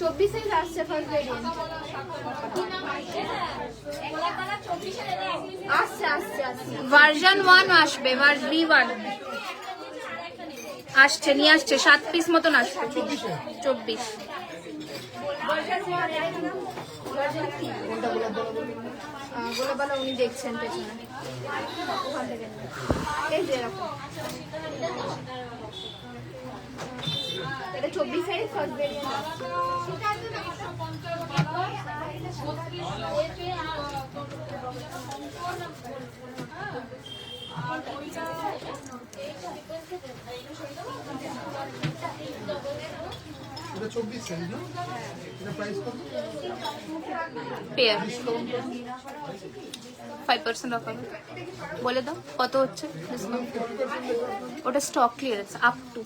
24 size আসছে first variant আসছে version 1 আসবে V1 আসছে নিয়ে আসছে 7 পিস মতন আসবে 24 গোলাপবালা উনি দেখছেন পেছনে এই যে এরকম এটা 24 সাইজ ফার্স্ট ভেরিয়েন্ট এটা 24 সাইজ না? এটা প্রাইস কত? পেয়ার 5% অফ হবে বলে দাও কত হচ্ছে ডিসকাউন্ট ওটা stock clearance up to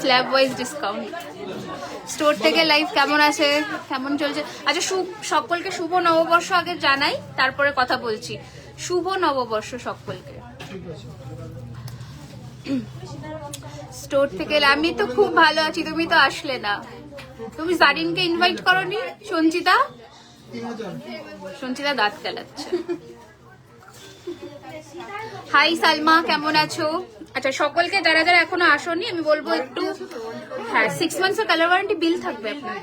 slab wise discount store থেকে লাইভ কেমন আছে কেমন চলছে আচ্ছা সকলকে শুভ নববর্ষ আগে জানাই তারপরে কথা বলছি শুভ নববর্ষ সকলকে স্টোর থেকে আমি তো খুব ভালো আছি তুমি তো আসলে না তুমি জারিনকে ইনভাইট করনি সঞ্চিতা দাঁত কেলাচ্ছে হাই সালমা কেমন আছো আচ্ছা সকলকে যারা যারা এখনো আসোনি আমি বলবো একটু হ্যাঁ 6 মান্থসের কালার ওয়ারেন্টি বিল থাকবে আপনার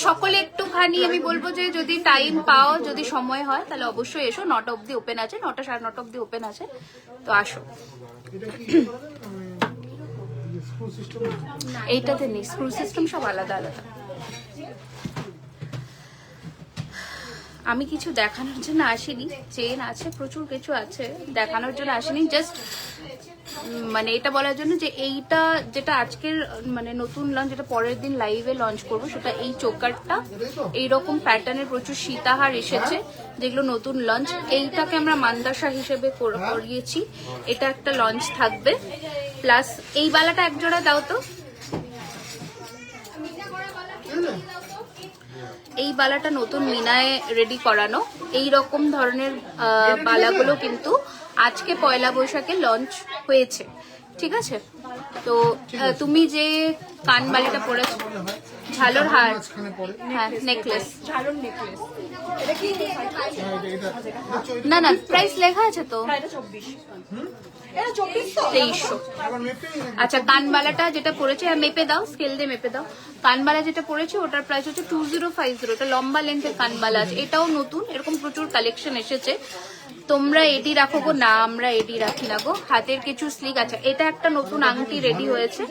সকলে একটুখানি আমি বলবো যে যদি টাইম পাও যদি সময় হয় তাহলে অবশ্যই এসো 9টা অবধি ওপেন আছে 9টা 9:30 অবধি ওপেন আছে তো আসো এইটাতে নেই স্ক্রু সিস্টেম সব আলাদা আলাদা আমি কিছু দেখানোর জন্য আসিনি চেন আছে প্রচুর কিছু আছে দেখানোর জন্য আসিনি জাস্ট মানে এটা বলার জন্য যে এইটা যেটা আজকের মানে নতুন লঞ্চ যেটা পরের দিন লাইভে লঞ্চ করবো সেটা এই চোকারটা এইরকম প্যাটার্নের প্রচুর সীতাহার এসেছে যেগুলো নতুন লঞ্চ এইটাকে আমরা মান্দাসা হিসেবে করিয়েছি এটা একটা লঞ্চ থাকবে প্লাস এই বালাটা এক জোড়া দাও তো এই বালাটা নতুন মিনায় রেডি করানো এই রকম ধরনের বালাগুলো কিন্তু আজকে পয়লা বৈশাখে লঞ্চ হয়েছে ঠিক আছে তো তুমি যে কানবালিটা পরেছো ঝালর হার হ্যাঁ নেকলেস ঝালর নেকলেস না না প্রাইস লেখা আছে তো 2300 আচ্ছা কানবালাটা যেটা পড়েছে মেপে দাও স্কেল দিয়ে মেপে দাও কানবালা যেটা পড়েছে ওটার প্রাইস হচ্ছে 2050 এটা লম্বা লেন্থের কানবালা আছে এটাও নতুন এরকম প্রচুর কালেকশন এসেছে তোমরা এডি রাখো গো না আমরা এডি রাখি না গো হাতের কিছু স্লিক আছে এটা একটা নতুন আংটি রেডি হয়েছে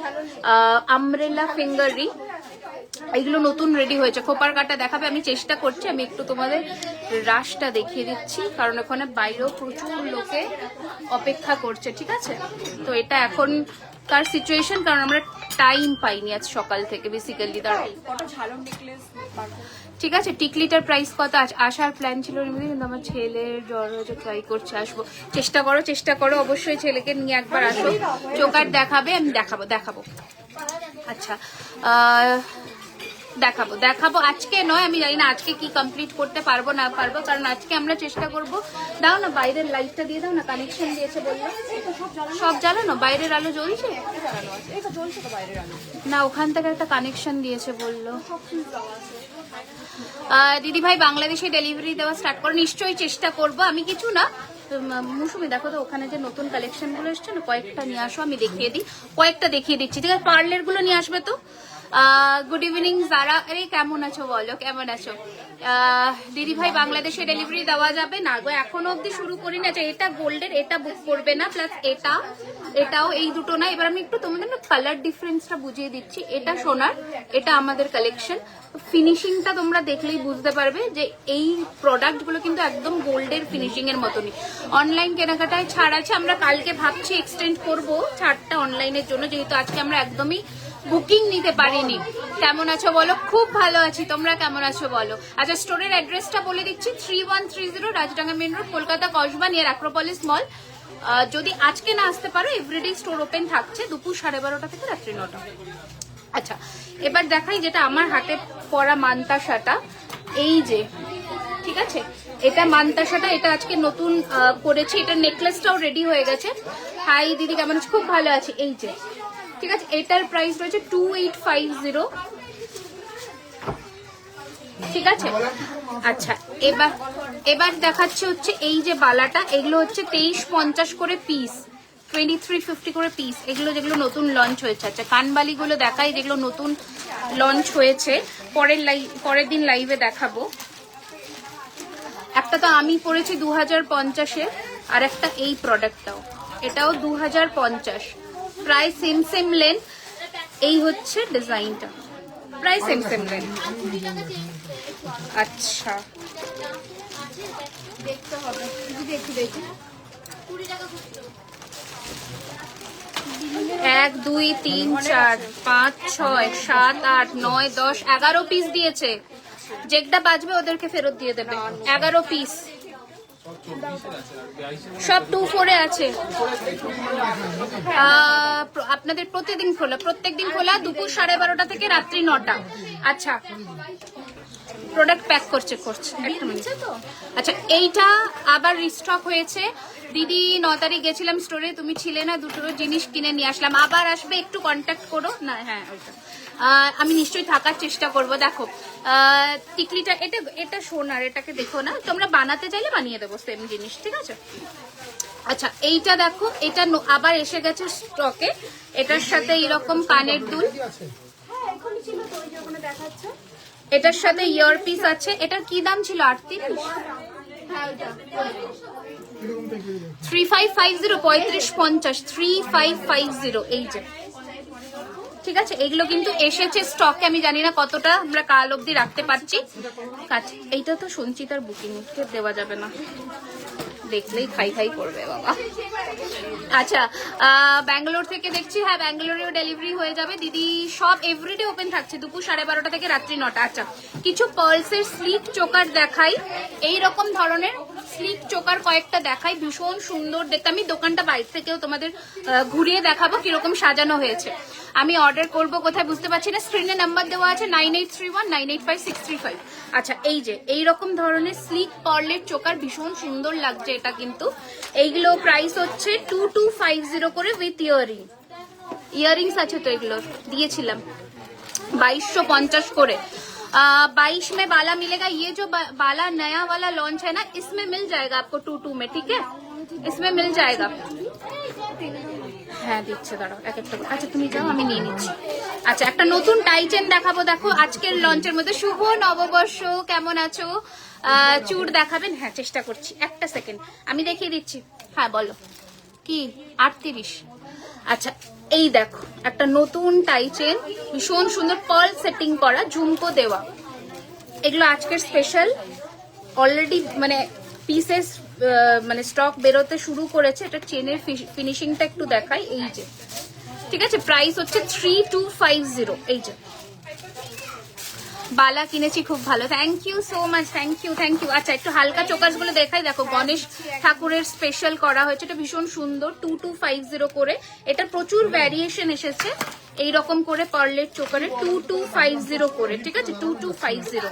আমব্রেলা ফিঙ্গার রিং এগুলো নতুন রেডি হয়েছে খোপার কাটা দেখাবে আমি চেষ্টা করছি আমি একটু তোমাদের রাশটা দেখিয়ে দিচ্ছি কারণ ওখানে বাইরেও প্রচুর লোকে অপেক্ষা করছে ঠিক আছে তো এটা এখন কার সিচুয়েশন কারণ আমরা টাইম পাইনি আজ সকাল থেকে বেসিক্যালি দাঁড়াই ঠিক আছে টিকলিটার প্রাইস কত আসার প্ল্যান ছিল কিন্তু আমার ছেলের জ্বর হয়েছে ট্রাই করছে আসবো চেষ্টা করো অবশ্যই ছেলেকে নিয়ে একবার আসো চোকার দেখাবে আমি দেখাবো আচ্ছা দেখাবো আজকে নয় আমি জানি না আজকে কি কমপ্লিট করতে পারবো না পারবো কারণ আজকে আমরা চেষ্টা করব দাও না বাইরের লাইটটা দিয়ে দাও না কানেকশন দিয়েছে বললো সব জ্বালানো বাইরের আলো জ্বলছে না ওখান থেকে একটা কানেকশন দিয়েছে বললো দিদি ভাই বাংলাদেশে ডেলিভারি দেওয়া স্টার্ট করো নিশ্চয়ই চেষ্টা করব আমি কিছু না মৌসুমি দেখো তো ওখানে যে নতুন কালেকশন গুলো এসছে না কয়েকটা নিয়ে আসো আমি কয়েকটা দেখিয়ে দিচ্ছি ঠিক আছে পার্লের গুলো নিয়ে আসবে তো গুড ইভিনিং যারা আরে কেমন আছো বলো কেমন আছো দিদি ভাই বাংলাদেশে ডেলিভারি দেওয়া যাবে না গো এখনো অব্দি শুরু করি না এটা গোল্ডের এটা বুক করবে না প্লাস এটাও এই দুটো না এবার আমি একটু তোমাদের না কালার ডিফারেন্সটা বুঝিয়ে দিচ্ছি এটা সোনার এটা আমাদের কালেকশন ফিনিশিংটা তোমরা দেখলেই বুঝতে পারবে যে এই প্রোডাক্টগুলো কিন্তু একদম গোল্ডের ফিনিশিং এর মতনই অনলাইন কেনাকাটায় ছাড় আছে আমরা কালকে ভাবছি এক্সটেন্ড করবো ছাড়টা অনলাইনের জন্য যেহেতু আজকে আমরা একদমই বুকিং নিতে পারিনি কেমন আছো বলো খুব ভালো আছি তোমরা কেমন আছো বলো আচ্ছা স্টোরের অ্যাড্রেসটা বলে দিচ্ছি 3130 Rajdanga main road Kolkata Kasba near Acropolis mall যদি আজকে না আসতে পারো এভরিডে স্টোর ওপেন থাকছে দুপুর 12:30 থেকে রাত্রি 9টা আচ্ছা এবার দেখাই যেটা আমার হাতে পরা মান্তাসাটা এই যে ঠিক আছে এটা মান্তাসাটা এটা আজকে নতুন করেছি এটা নেকলেসটাও রেডি হয়ে গেছে হাই দিদি কেমন আছে? খুব ভালো আছে। এই যে ঠিক আছে, এটার প্রাইস রয়েছে 2850। ঠিক আছে। আচ্ছা এবার দেখাচ্ছে হচ্ছে এই যে বালাটা, এগুলো হচ্ছে 2350 করে পিস, 2350 করে পিস, এগুলো যেগুলো নতুন লঞ্চ হয়েছে। আচ্ছা কানবালিগুলো দেখাই যেগুলো নতুন লঞ্চ হয়েছে, পরের দিন লাইভে দেখাবো। একটা তো আমি পরেছি 2050-এ, আর একটা এই প্রোডাক্টটাও, এটাও 2050, প্রায় সেম লেন্থ। এই হচ্ছে ডিজাইনটা, প্রায় সেম লেন্থ। আচ্ছা দেখতে হবে, দেখি 1 2 3 4 5 6 7 8 9 10 11 পিস দিয়েছে। যেটা বাজবে ওদেরকে ফেরত দিয়ে দেবে। 11 পিস, সব 24-এ আছে। আপনাদের প্রত্যেকদিন খোলা দুপুর 12:30 থেকে রাত্রি 9টা। আচ্ছা প্রোডাক্ট প্যাক করছে একটা মিনিট। আচ্ছা এইটা আবার রিস্টক হয়েছে দিদি, 9 তারিখ গেছিলাম স্টোরে, তুমি ছিলে না, দুটো জিনিস কিনে নিয়ে আসলাম। আবার আসবে, একটু কন্ট্যাক্ট করো না। হ্যাঁ ওইটা আমি নিশ্চয়ই থাকার চেষ্টা করব। দেখো টিকলিটা, এটা সোনার, এটাকে দেখো না, তোমরা বানাতে চাইলে বানিয়ে দেবো সেম জিনিস, ঠিক আছে। আচ্ছা এইটা দেখো, এটা আবার এসে গেছে স্টকে, এটার সাথে এরকম কানের দুল, এটার সাথে ইয়ারপিস আছে। এটার কি দাম ছিল? 38। 3550, 3550, 3550। এই যে ঠিক আছে, এগুলো কিন্তু এসেছে স্টকে, আমি জানি না কতটা আমরা কাল অবধি রাখতে পারছি। এইটা তো সঞ্চিতার বুকিং, দেওয়া যাবে না, দেখলেই খাই করবে বাবা। আচ্ছা ব্যাঙ্গালোর থেকে দেখছি, হ্যাঁ ব্যাঙ্গালোরেও ডেলিভারি হয়ে যাবে দিদি। সব এভরিডে ওপেন থাকছে দুপুর 12:30 থেকে রাত্রি 9টা। আচ্ছা কিছু পার্লসের স্লিক চোকার দেখাই, এই রকম ধরনের স্লিক চোকার কয়েকটা দেখাই, ভীষণ সুন্দর দেখতে। আমি দোকানটা বাইরে থেকেও তোমাদের ঘুরিয়ে দেখাবো কিরকম সাজানো হয়েছে। আমি অর্ডার করব কোথায় বুঝতে পারছি না, স্ক্রিনে নাম্বার দেওয়া আছে 9831985635। আচ্ছা এই যে এইরকম ধরনের স্লিক পার্লের চোকার, ভীষণ সুন্দর লাগছে এটা কিন্তু। এইগুলো প্রাইস হচ্ছে 2250 করে উইথ ইয়ারিংস আছে তো, এগুলো দিয়েছিলাম 2250 করে। 22 में बाला मिलेगा। ये जो बाला नया वाला लॉन्च है ना, इसमें मिल जाएगा आपको 22 में, ठीक है, इसमें मिल जाएगा। হ্যাঁ দিচ্ছে, দাঁড়াও এক একটা। আচ্ছা তুমি যাও, আমি নিয়ে নিচ্ছি। আচ্ছা একটা নতুন টাইচেন দেখাবো, দেখো আজকের লঞ্চের মধ্যে। শুভ নববর্ষ, কেমন আছো? চুড় দেখাবেন? হ্যাঁ চেষ্টা করছি, একটা সেকেন্ড আমি দেখিয়ে দিচ্ছি। হ্যাঁ বলো কি? 38। আচ্ছা এই দেখো একটা নতুন টাইচেন, ভীষণ সুন্দর পার্ল সেটিং করা, ঝুমকো দেওয়া। এগুলো আজকের স্পেশাল, অলরেডি মানে পিসেস মানে স্টক বেরোতে শুরু করেছে। এটা চেনের ফিনিশিংটা একটু দেখাই, এই যে ঠিক আছে। প্রাইস হচ্ছে 3250। এই যে বালা কিনেছি, খুব ভালো, thank you so much, thank you. আচ্ছা একটু হালকা চোকাস গুলো দেখাই, দেখো গণেশ ঠাকুরের স্পেশাল করা হয়েছে, এটা ভীষণ সুন্দর, 2250 করে। এটা প্রচুর ভ্যারিয়েশন এসেছে এইরকম করে পার্লের চোকারে, 2250 করে, ঠিক আছে 2250।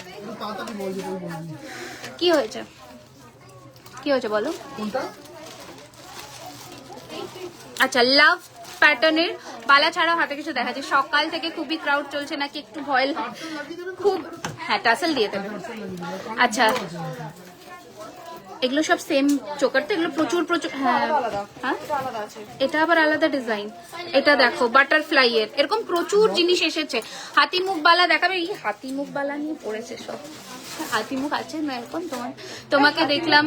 কি হয়েছে বলো? আচ্ছা লাভ প্যাটার্নের বালা ছাড়াও হাতে কিছু দেখা যায়। সকাল থেকে খুবই ক্রাউড চলছে নাকি, একটু ভয় খুব। হ্যাঁ টাসেল দিয়ে দেবে। আচ্ছা এগুলো সব সেম চোকার তো, এগুলো প্রচুর। হ্যাঁ এটা আবার আলাদা ডিজাইন। এটা দেখো বাটারফ্লাই এর, এরকম প্রচুর জিনিস এসেছে। হাতি মুখ বালা দেখাবে, এই হাতি মুখ বালা নিয়ে পড়েছে সব। হাতি মুখ আছে না এরকম? তোমাকে দেখলাম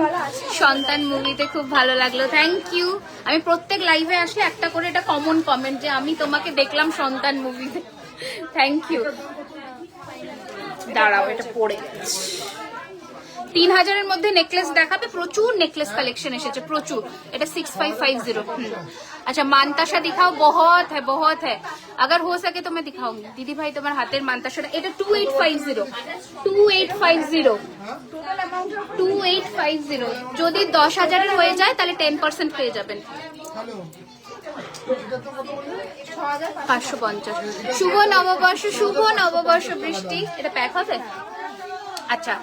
সন্তান মুভিতে, খুব ভালো লাগলো, থ্যাংক ইউ। আমি প্রত্যেক লাইভে আসলে একটা করে এটা কমন কমেন্ট যে আমি তোমাকে দেখলাম সন্তান মুভিতে, থ্যাংক ইউ। দাঁড়াও এটা পড়ে গেছে। 3000-এর মধ্যে নেকলেস দেখাবে, প্রচুর নেকলেস কালেকশন এসেছে, প্রচুর। এটা 6550। अच्छा मानताशा दिखाओ, बहुत है अगर हो सके तो मैं दिखाऊंगी। दीदी भाई तुम्हारे हाथेर मानताशा এটা 2850 যদি 10,000-এর হয়ে যায় তাহলে 10% পেয়ে যাবেন। 550। শুভ নববর্ষ বৃষ্টি, এটা প্যাক হবে। আচ্ছা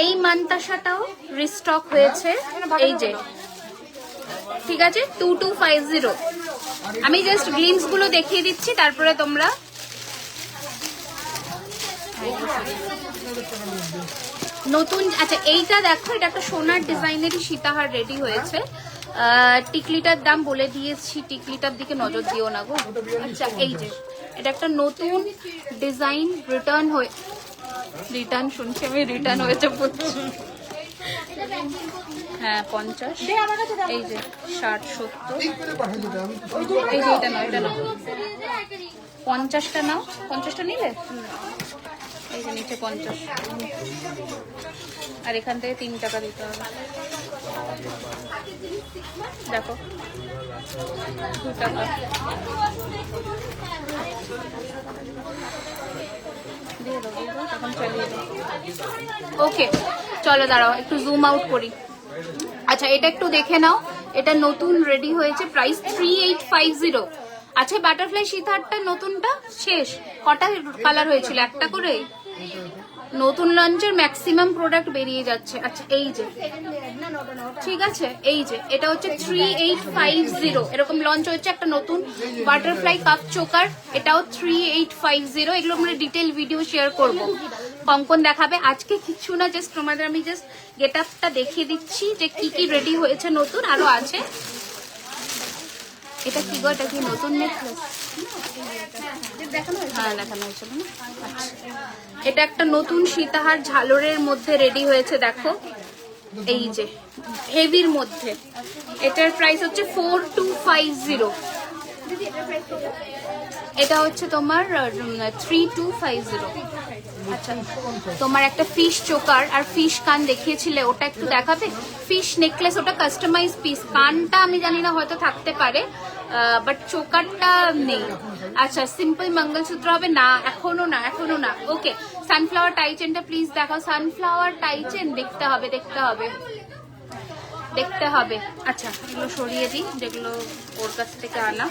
এই মানতাশাটাও রিস্টক হয়েছে, এই যে ঠিক আছে 2250। আমি জাস্ট গ্লিমস গুলো দেখিয়ে দিচ্ছি, তারপরে তোমরা নতুন। আচ্ছা এইটা দেখো, এটা একটা সোনার ডিজাইনেরই সীতাহার রেডি হয়েছে। টিকলিটার দাম বলে দিয়েছি, টিকলিটার দিকে নজর দিও না গো। আচ্ছা এই যে এটা একটা নতুন ডিজাইন রিটার্ন শুনছি আমি, রিটার্ন হয়েছে বলছি। হ্যাঁ 50, এই যে 60 70, এই যে এটা নাও, এটা নাও 50টা নাও, 50টা নিলে এই যে নিচে 50, আর এখান থেকে 3 টাকা দিতে হবে। দেখো 2 টাকা। দিয়ে দাও, তখন চালিয়ে দাও। ওকে চলো দাঁড়াও একটু জুম আউট করি। আচ্ছা এটা একটু দেখে নাও, এটা নতুন রেডি হয়েছে, প্রাইস 3850। আচ্ছা বাটারফ্লাই সীতাহারটা নতুনটা শেষ, কটা কালার হয়েছিল? একটা করে। নতুন লঞ্চের ম্যাক্সিমাম প্রোডাক্ট বেরিয়ে যাচ্ছে। আচ্ছা এই যে ঠিক আছে, এই যে এটা হচ্ছে 3850, এরকম লঞ্চ হচ্ছে একটা নতুন বাটারফ্লাই কাপ চোকার, এটাও 3850। এগুলো আমরা ডিটেল ভিডিও শেয়ার করব, কঙ্কন দেখাবে। আজকে কিছু না, জাস্ট তোমাদের আমি জাস্ট গেট আপটা দেখিয়ে দিচ্ছি যে কি কি রেডি হয়েছে নতুন, আরো আছে। এটা কি গো, এটা কি নতুন নেকলেস? হ্যাঁ দেখানো হয়েছিল না। আচ্ছা এটা একটা নতুন সীতাহার ঝালরের মধ্যে রেডি হয়েছে, দেখো এই যে হেভির মধ্যে। এটার প্রাইস হচ্ছে 4250। এটা হচ্ছে তোমার 3250। আচ্ছা তোমার একটা ফিশ চোকার আর ফিশ কান দেখিয়েছিলে, ওটা একটু দেখাবে? ফিশ নেকলেস, ওটা কাস্টমাইজ পিস। কানটা আমি জানি না, হয়তো থাকতে পারে, বাট চোকারটা নেই। আচ্ছা সিম্পল মঙ্গলসূত্র হবে না? এখনো না, এখনো না। ওকে সানফ্লাওয়ার টাইচেনটা প্লিজ দেখাও। সানফ্লাওয়ার টাইচেন দেখতে হবে, দেখতে হবে, দেখতে হবে। আচ্ছা এগুলো সরিয়ে দিই, যেগুলো ওর কাছ থেকে আনা।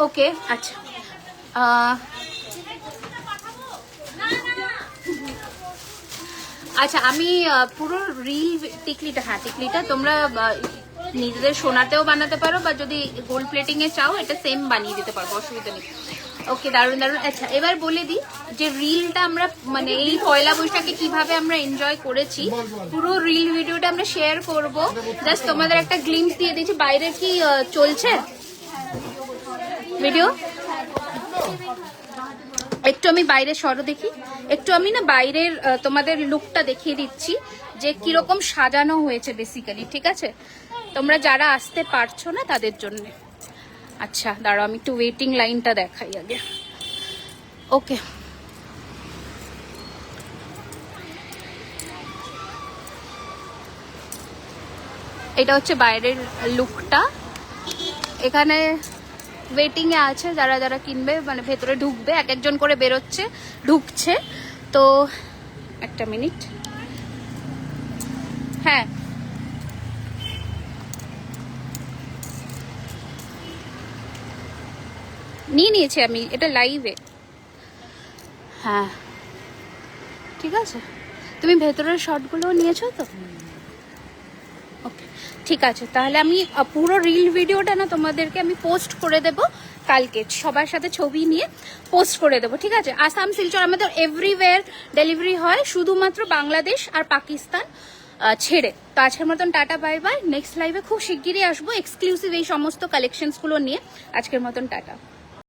ওকে আচ্ছা আচ্ছা আমি পুরো রিল টিকলিটা, হ্যাঁ টিকলিটা তোমরা নিজেদের সোনাতেও বানাতে পারো, বা যদি গোল্ড প্লেটিং এ চাও এটা সেম বানিয়ে দিতে পারবো, অসুবিধা নেই। ওকে দারুণ দারুণ। আচ্ছা এবার বলে দিই যে রিলটা আমরা মানে এই পয়লা বৈশাখে কিভাবে আমরা এনজয় করেছি, পুরো রিল ভিডিওটা আমরা শেয়ার করব। জাস্ট তোমাদের একটা গ্লিম্পস দিয়ে দিচ্ছি। বাইরে কি চলছে ভিডিও? একটু আমি বাইরে সরো দেখি, একটু আমি না বাইরের তোমাদের লুকটা দেখিয়ে দিচ্ছি যে কিরকম সাজানো হয়েছে বেসিক্যালি, ঠিক আছে? তোমরা যারা আসতে পারছো না তাদের জন্য। আচ্ছা দাঁড়াও আমি একটু ওয়েটিং লাইনটা দেখাই আগে। ওকে এটা হচ্ছে বাইরের লুকটা। এখানে ওয়েটিং এ আছে যারা যারা কিনবে, মানে ভেতরে ঢুকবে, এক একজন করে বেরোচ্ছে, ঢুকছে। তো একটা মিনিট, হ্যাঁ নিয়ে নিয়েছি আমি, এটা লাইভে। হ্যাঁ ঠিক আছে, তুমি ভেতরের শটগুলো নিয়েছো তো? ওকে ঠিক আছে, তাহলে আমি পুরো রিল ভিডিওটা না তোমাদেরকে আমি পোস্ট করে দেব কালকে, সবার সাথে ছবি নিয়ে পোস্ট করে দেবো, ঠিক আছে? আসাম শিলচর আমাদের এভরিওয়্যার ডেলিভারি হয়, শুধুমাত্র বাংলাদেশ আর পাকিস্তান ছেড়ে। তো আজকের মতন টাটা, বাই বাই। নেক্সট লাইভে খুব শিগগিরই আসবো এক্সক্লুসিভ এই সমস্ত কালেকশনসগুলো নিয়ে। আজকের মতন টাটা।